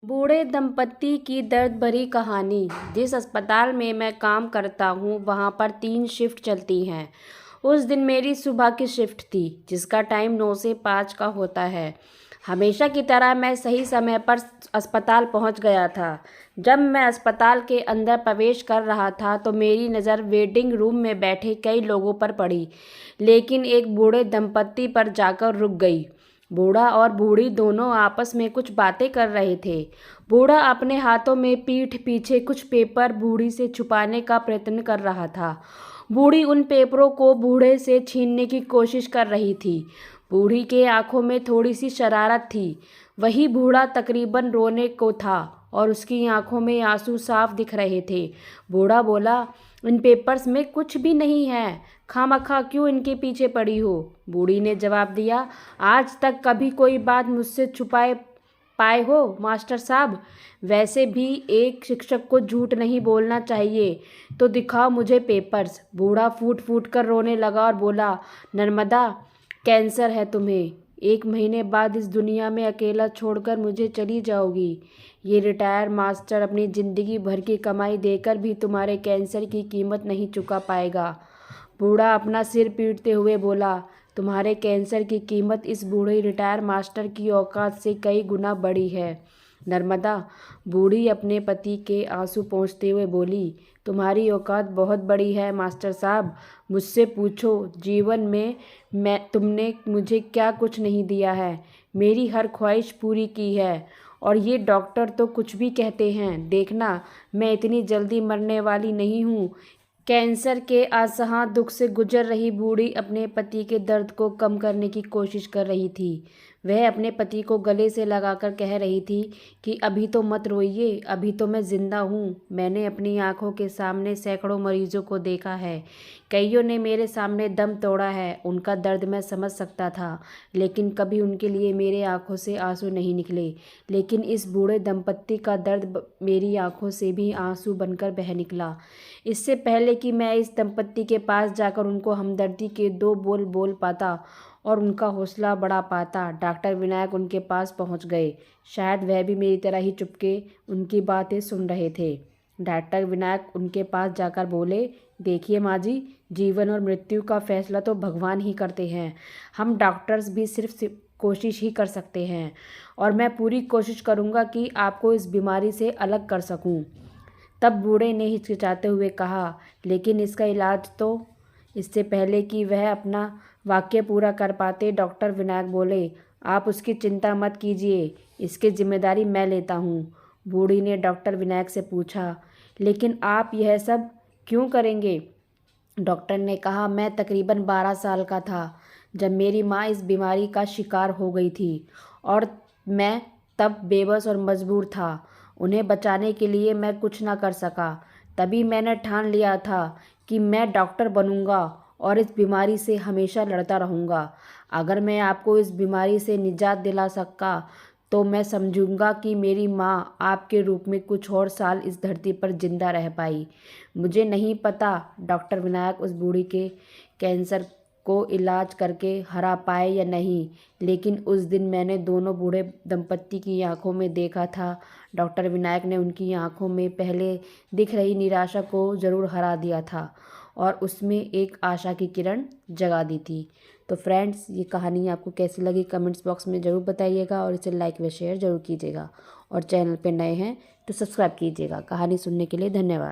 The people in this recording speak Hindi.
बूढ़े दंपति की दर्द भरी कहानी। जिस अस्पताल में मैं काम करता हूँ वहाँ पर 3 शिफ्ट चलती हैं। उस दिन मेरी सुबह की शिफ्ट थी जिसका टाइम 9 से 5 का होता है। हमेशा की तरह मैं सही समय पर अस्पताल पहुँच गया था। जब मैं अस्पताल के अंदर प्रवेश कर रहा था तो मेरी नज़र वेटिंग रूम में बैठे कई लोगों पर पड़ी, लेकिन एक बूढ़े दंपति पर जाकर रुक गई। बूढ़ा और बूढ़ी दोनों आपस में कुछ बातें कर रहे थे। बूढ़ा अपने हाथों में पीठ पीछे कुछ पेपर बूढ़ी से छुपाने का प्रयत्न कर रहा था। बूढ़ी उन पेपरों को बूढ़े से छीनने की कोशिश कर रही थी। बूढ़ी के आंखों में थोड़ी सी शरारत थी। वही बूढ़ा तकरीबन रोने को था और उसकी आंखों में आंसू साफ दिख रहे थे। बूढ़ा बोला, इन पेपर्स में कुछ भी नहीं है, खामखा क्यों इनके पीछे पड़ी हो। बूढ़ी ने जवाब दिया, आज तक कभी कोई बात मुझसे छुपाए पाए हो मास्टर साहब? वैसे भी एक शिक्षक को झूठ नहीं बोलना चाहिए, तो दिखाओ मुझे पेपर्स। बूढ़ा फूट फूट कर रोने लगा और बोला, नर्मदा, कैंसर है तुम्हें। 1 महीने बाद इस दुनिया में अकेला छोड़कर मुझे चली जाओगी। ये रिटायर मास्टर अपनी ज़िंदगी भर की कमाई देकर भी तुम्हारे कैंसर की कीमत नहीं चुका पाएगा। बूढ़ा अपना सिर पीटते हुए बोला, तुम्हारे कैंसर की कीमत इस बूढ़े रिटायर मास्टर की औकात से कई गुना बड़ी है। नर्मदा, बूढ़ी अपने पति के आंसू पोंछते हुए बोली, तुम्हारी औकात बहुत बड़ी है मास्टर साहब। मुझसे पूछो, जीवन में तुमने मुझे क्या कुछ नहीं दिया है। मेरी हर ख्वाहिश पूरी की है। और ये डॉक्टर तो कुछ भी कहते हैं। देखना, मैं इतनी जल्दी मरने वाली नहीं हूँ। कैंसर के असह्य दुख से गुजर रही बूढ़ी अपने पति के दर्द को कम करने की कोशिश कर रही थी। वह अपने पति को गले से लगाकर कह रही थी कि अभी तो मत रोइए, अभी तो मैं जिंदा हूँ। मैंने अपनी आंखों के सामने सैकड़ों मरीजों को देखा है। कईयों ने मेरे सामने दम तोड़ा है। उनका दर्द मैं समझ सकता था, लेकिन कभी उनके लिए मेरे आंखों से आंसू नहीं निकले। लेकिन इस बूढ़े दंपत्ति का दर्द मेरी आंखों से भी आंसू बनकर बह निकला। इससे पहले कि मैं इस दंपत्ति के पास जाकर उनको हमदर्दी के 2 बोल बोल पाता और उनका हौसला बढ़ा पाता, डॉक्टर विनायक उनके पास पहुंच गए। शायद वह भी मेरी तरह ही चुपके उनकी बातें सुन रहे थे। डॉक्टर विनायक उनके पास जाकर बोले, देखिए माँ जी, जीवन और मृत्यु का फैसला तो भगवान ही करते हैं। हम डॉक्टर्स भी सिर्फ कोशिश ही कर सकते हैं, और मैं पूरी कोशिश करूँगा कि आपको इस बीमारी से अलग कर सकूँ। तब बूढ़े ने हिचकिचाते हुए कहा, लेकिन इसका इलाज तो। इससे पहले कि वह अपना वाक्य पूरा कर पाते, डॉक्टर विनायक बोले, आप उसकी चिंता मत कीजिए, इसकी जिम्मेदारी मैं लेता हूँ। बूढ़ी ने डॉक्टर विनायक से पूछा, लेकिन आप यह सब क्यों करेंगे? डॉक्टर ने कहा, मैं तकरीबन 12 साल का था जब मेरी माँ इस बीमारी का शिकार हो गई थी, और मैं तब बेबस और मजबूर था। उन्हें बचाने के लिए मैं कुछ ना कर सका। तभी मैंने ठान लिया था कि मैं डॉक्टर बनूंगा और इस बीमारी से हमेशा लड़ता रहूंगा। अगर मैं आपको इस बीमारी से निजात दिला सका तो मैं समझूंगा कि मेरी माँ आपके रूप में कुछ और साल इस धरती पर जिंदा रह पाई। मुझे नहीं पता डॉक्टर विनायक उस बूढ़ी के कैंसर को इलाज करके हरा पाए या नहीं, लेकिन उस दिन मैंने दोनों बूढ़े दंपत्ति की आंखों में देखा था। डॉक्टर विनायक ने उनकी आंखों में पहले दिख रही निराशा को ज़रूर हरा दिया था और उसमें एक आशा की किरण जगा दी थी। तो फ्रेंड्स, ये कहानी आपको कैसी लगी कमेंट्स बॉक्स में ज़रूर बताइएगा, और इसे लाइक व शेयर ज़रूर कीजिएगा, और चैनल पे नए हैं तो सब्सक्राइब कीजिएगा। कहानी सुनने के लिए धन्यवाद।